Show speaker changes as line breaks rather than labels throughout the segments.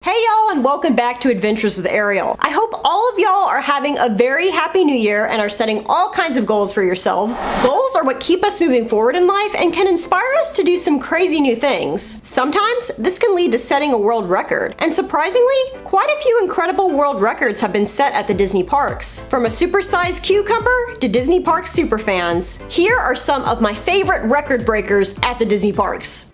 Hey y'all, and welcome back to Adventures with Ariel. I hope all of y'all are having a very happy new year and are setting all kinds of goals for yourselves. Goals are what keep us moving forward in life and can inspire us to do some crazy new things. Sometimes this can lead to setting a world record, and surprisingly, quite a few incredible world records have been set at the Disney parks. From a supersized cucumber to Disney Park superfans, here are some of my favorite record breakers at the Disney parks.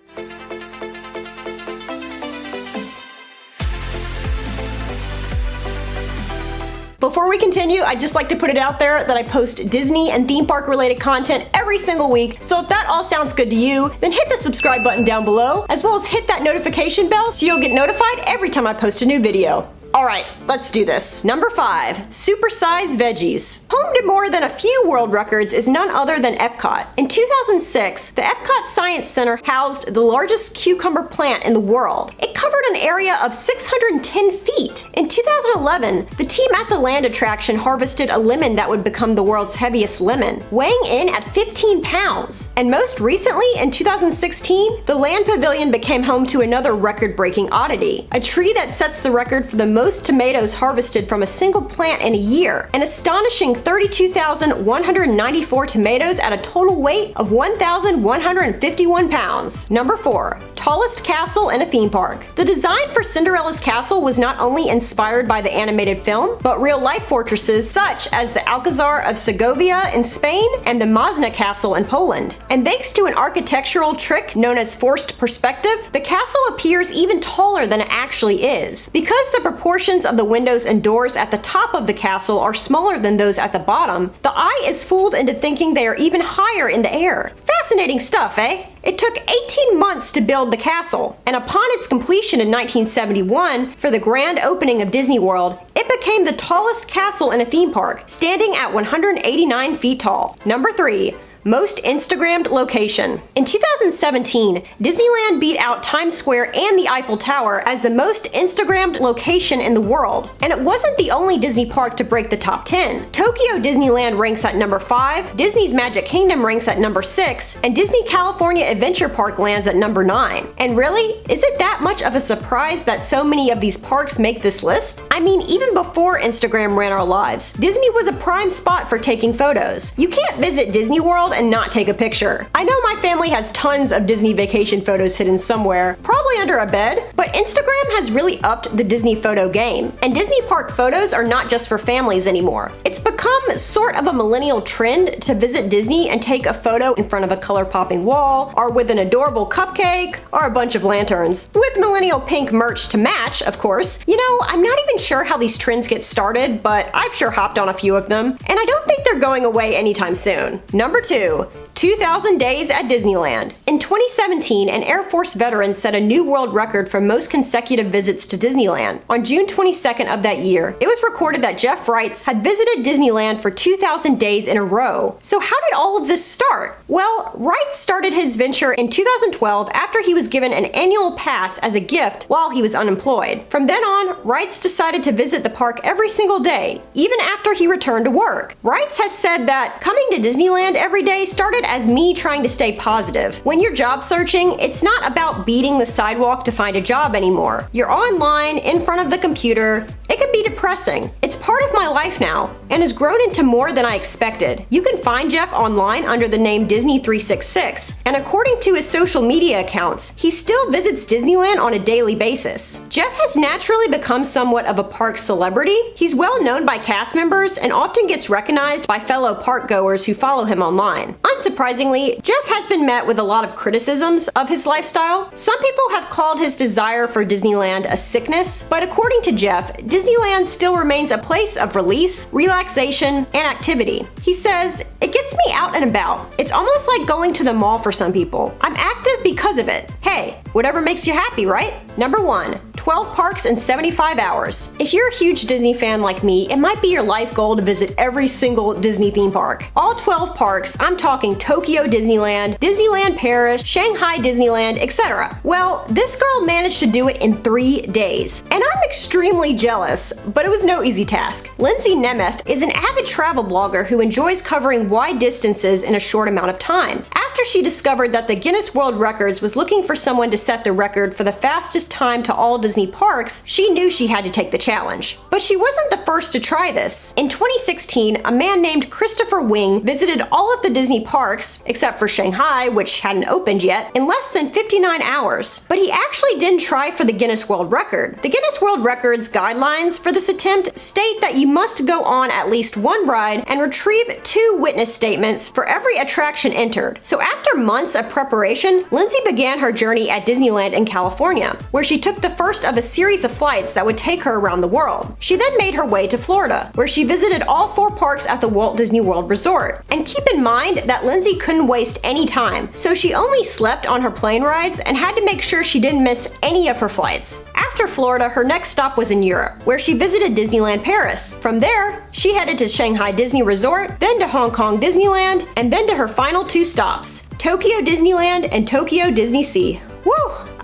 Before we continue, I'd just like to put it out there that I post Disney and theme park related content every single week, so if that all sounds good to you, then hit the subscribe button down below, as well as hit that notification bell so you'll get notified every time I post a new video. Alright, let's do this. Number 5. Supersized veggies. Home to more than a few world records is none other than Epcot. In 2006, the Epcot Science Center housed the largest cucumber plant in the world. It covered an area of 610 feet. In 2011, the team at the land attraction harvested a lemon that would become the world's heaviest lemon, weighing in at 15 pounds. And most recently, in 2016, the land pavilion became home to another record-breaking oddity, a tree that sets the record for the most tomatoes harvested from a single plant in a year, an astonishing 32,194 tomatoes at a total weight of 1,151 pounds. Number 4. Tallest castle in a theme park. The design for Cinderella's castle was not only inspired by the animated film, but real-life fortresses such as the Alcazar of Segovia in Spain and the Mazna Castle in Poland. And thanks to an architectural trick known as forced perspective, the castle appears even taller than it actually is. Because the proportions of the windows and doors at the top of the castle are smaller than those at the bottom, the eye is fooled into thinking they are even higher in the air. Fascinating stuff, eh? It took 18 months to build the castle, and upon its completion in 1971, for the grand opening of Disney World, it became the tallest castle in a theme park, standing at 189 feet tall. Number 3. Most Instagrammed location. In 2017, Disneyland beat out Times Square and the Eiffel Tower as the most Instagrammed location in the world. And it wasn't the only Disney park to break the top 10. Tokyo Disneyland ranks at number 5, Disney's Magic Kingdom ranks at number 6, and Disney California Adventure Park lands at number 9. And really, is it that much of a surprise that so many of these parks make this list? I mean, even before Instagram ran our lives, Disney was a prime spot for taking photos. You can't visit Disney World and not take a picture. I know my family has tons of Disney vacation photos hidden somewhere, probably under a bed, but Instagram has really upped the Disney photo game, and Disney park photos are not just for families anymore. It's become sort of a millennial trend to visit Disney and take a photo in front of a color-popping wall, or with an adorable cupcake, or a bunch of lanterns. With millennial pink merch to match, of course. You know, I'm not even sure how these trends get started, but I've sure hopped on a few of them, and I don't think they're going away anytime soon. Number 2. 2,000 days at Disneyland. In 2017, an Air Force veteran set a new world record for most consecutive visits to Disneyland. On June 22nd of that year, it was recorded that Jeff Wrights had visited Disneyland for 2,000 days in a row. So how did all of this start? Well, Wrights started his venture in 2012 after he was given an annual pass as a gift while he was unemployed. From then on, Wrights decided to visit the park every single day, even after he returned to work. Wrights has said that coming to Disneyland every day started as me trying to stay positive. When you're job searching, it's not about beating the sidewalk to find a job anymore. You're online, in front of the computer. It can be depressing. It's part of my life now, and has grown into more than I expected. You can find Jeff online under the name Disney366, and according to his social media accounts, he still visits Disneyland on a daily basis. Jeff has naturally become somewhat of a park celebrity. He's well known by cast members and often gets recognized by fellow park goers who follow him online. Unsurprisingly, Jeff has been met with a lot of criticisms of his lifestyle. Some people have called his desire for Disneyland a sickness, but according to Jeff, Disneyland still remains a place of release, relaxation, and activity. He says, "It gets me out and about. It's almost like going to the mall for some people. I'm active because of it. Hey, whatever makes you happy, right?" Number 1. 12 parks in 75 hours. If you're a huge Disney fan like me, it might be your life goal to visit every single Disney theme park. All 12 parks, I'm talking Tokyo Disneyland, Disneyland Paris, Shanghai Disneyland, etc. Well, this girl managed to do it in 3 days, and I'm extremely jealous. this, but it was no easy task. Lindsay Nemeth is an avid travel blogger who enjoys covering wide distances in a short amount of time. After she discovered that the Guinness World Records was looking for someone to set the record for the fastest time to all Disney parks, she knew she had to take the challenge. But she wasn't the first to try this. In 2016, a man named Christopher Wing visited all of the Disney parks, except for Shanghai, which hadn't opened yet, in less than 59 hours. But he actually didn't try for the Guinness World Record. The Guinness World Record's guidelines for this attempt state that you must go on at least one ride and retrieve 2 witness statements for every attraction entered. So after months of preparation, Lindsay began her journey at Disneyland in California, where she took the first of a series of flights that would take her around the world. She then made her way to Florida, where she visited all 4 parks at the Walt Disney World Resort. And keep in mind that Lindsay couldn't waste any time, so she only slept on her plane rides and had to make sure she didn't miss any of her flights. After Florida, her next stop was in Europe, where she visited Disneyland Paris. From there, she headed to Shanghai Disney Resort, then to Hong Kong Disneyland, and then to her final 2 stops, Tokyo Disneyland and Tokyo Disney Sea. Woo!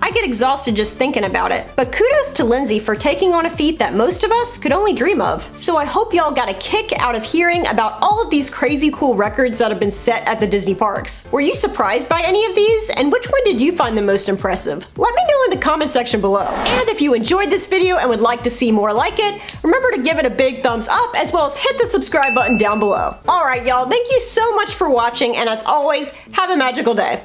I get exhausted just thinking about it. But kudos to Lindsay for taking on a feat that most of us could only dream of. So I hope y'all got a kick out of hearing about all of these crazy cool records that have been set at the Disney parks. Were you surprised by any of these? And which one did you find the most impressive? Let me know in the comment section below. And if you enjoyed this video and would like to see more like it, remember to give it a big thumbs up as well as hit the subscribe button down below. Alright y'all, thank you so much for watching, and as always, have a magical day.